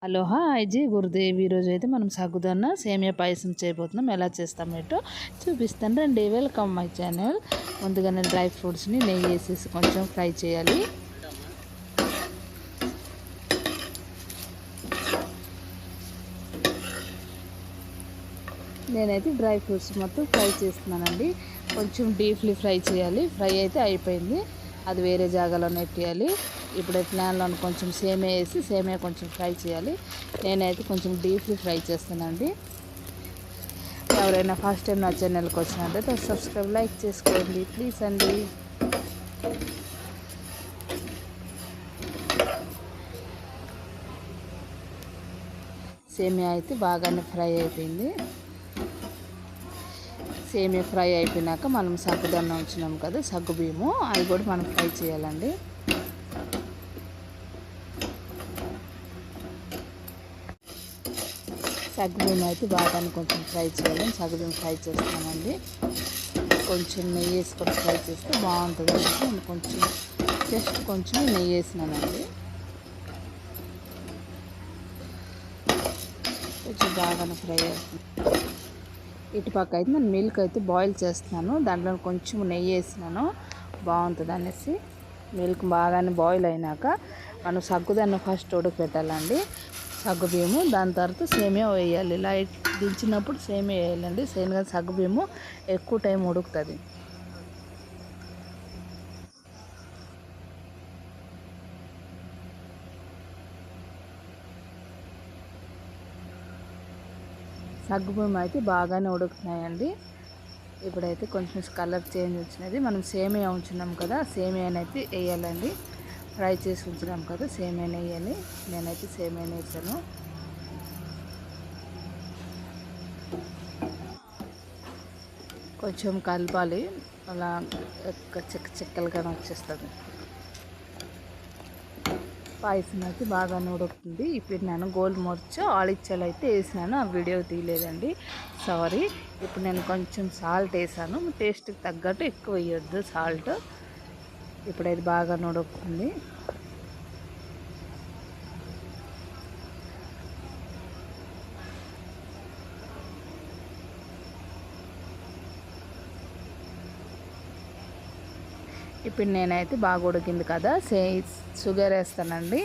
Hello hi G Gurudev. ఈరోజు అయితే మనం సాగుదన్న సేమియా పాయసం చేయబోతున్నాం. ఎలా చేస్తాం ఏంటో చూపిస్తాను రండి. Welcome my channel. ముందుగానే డ్రై ఫ్రూట్స్ని నెయ్యి వేసేసి కొంచెం ఫ్రై చేయాలి. నేనైతే డ్రై ఫ్రూట్స్ మొత్తం ఫ్రై చేస్తున్నానండి. కొంచెం డీప్లీ ఫ్రై చేయాలి. ఫ్రై అయితే అయిపోయింది, అది వేరే జాగాలో నెట్టేయాలి. ఇప్పుడు ప్యాన్లో కొంచెం సేమియా వేసి సేమియా కొంచెం ఫ్రై చేయాలి. నేనైతే కొంచెం డీప్లీ ఫ్రై చేస్తానండి. ఎవరైనా ఫస్ట్ టైం నా ఛానల్కి వచ్చినట్టయితే సబ్స్క్రైబ్ లైక్ చేసుకోండి ప్లీజ్ అండి. సేమియా అయితే బాగానే ఫ్రై అయిపోయింది. సేమియా ఫ్రై అయిపోయినాక మనం సగ్గుదన్నం ఉంచినాం కదా, సగ్గు బియ్యము, అవి కూడా మనం ఫ్రై చేయాలండి. సగ్గుబియ్యం అయితే బాగానే కొంచెం ఫ్రై చేయాలి. సగ్గుబియ్యం ఫ్రై చేస్తానండి. కొంచెం నెయ్యి వేసుకొని ఫ్రై చేస్తే బాగుంటుంది అనేసి నేను కొంచెం నెయ్యి వేసినానండి. కొంచెం బాగానే ఫ్రై అవుతుంది. ఇటుపక్క అయితే నేను మిల్క్ అయితే బాయిల్ చేస్తున్నాను. దాంట్లో కొంచెం నెయ్యి వేసినాను, బాగుంటుంది అనేసి. మిల్క్ బాగానే బాయిల్ అయినాక మనం సగ్గుదన్నం ఫస్ట్ ఉడకపెట్టాలండి. సగ్గుబియ్యము, దాని తర్వాత సేమియా వేయాలి. లైట్ దించినప్పుడు సేమియా వేయాలండి. సేమియా సగ్గుబియ్యము ఎక్కువ టైం ఉడుకుతుంది. సగ్గుబియ్యం అయితే బాగానే ఉడుకుతున్నాయండి. ఇప్పుడైతే కొంచెం కలర్ చేంజ్ వచ్చినది. మనం సేమియా ఉంచున్నాం కదా, సేమియానైతే వేయాలండి. ఫ్రై చేసి ఉంచినాం కదా, సేమియాని వేయాలి. నేనైతే సేమియాని వేసాను. కొంచెం కలపాలి, అలా చిక్కలుగా వచ్చేస్తుంది. పాయసం అయితే బాగానే ఉడుకుతుంది. ఇప్పుడు నేను గోల్ మొర్చు ఆలిచ్చలు అయితే వేసినాను, ఆ వీడియో తీయలేదండి, సారీ. ఇప్పుడు నేను కొంచెం సాల్ట్ వేసాను, టేస్ట్కి తగ్గట్టు ఎక్కువ వేయొద్దు సాల్ట్. ఇప్పుడైతే బాగా ఉడుకుతుంది. ఇప్పుడు నేనైతే బాగా ఉడికింది కదా, షుగర్ వేస్తానండి.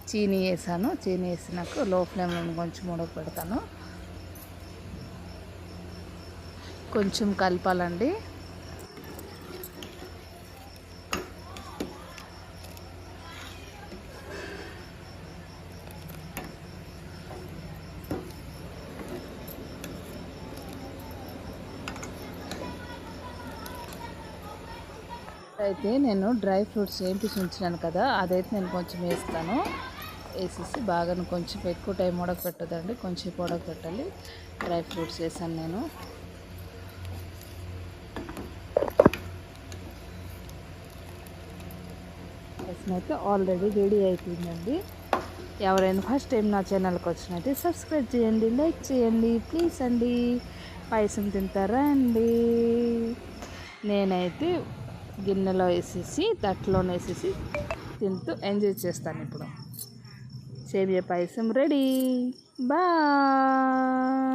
చీనీ వేసాను. చీనీ వేసినాక లో ఫ్లేమ్లో కొంచెం ఉడకపెడతాను. కొంచెం కలపాలండి. అయితే నేను డ్రై ఫ్రూట్స్ వేయించి ఉంచినాను కదా, అదైతే నేను కొంచెం వేస్తాను. వేసేసి బాగా కొంచెం ఎక్కువ టైం ఉడకపెట్టదండి, కొంచెం ఉడకపెట్టాలి. డ్రై ఫ్రూట్స్ వేసాను నేను. అయితే ఆల్రెడీ రెడీ అయిపోయిందండి. ఎవరైనా ఫస్ట్ టైం నా ఛానల్కి వచ్చినట్టు సబ్స్క్రైబ్ చేయండి, లైక్ చేయండి ప్లీజ్ అండి. పాయసం తింటారా అండి? నేనైతే గిన్నెలో వేసేసి తట్లో వేసేసి తింటూ ఎంజాయ్ చేస్తాను. ఇప్పుడు సేమియా పాయసం రెడీ. బాయ్.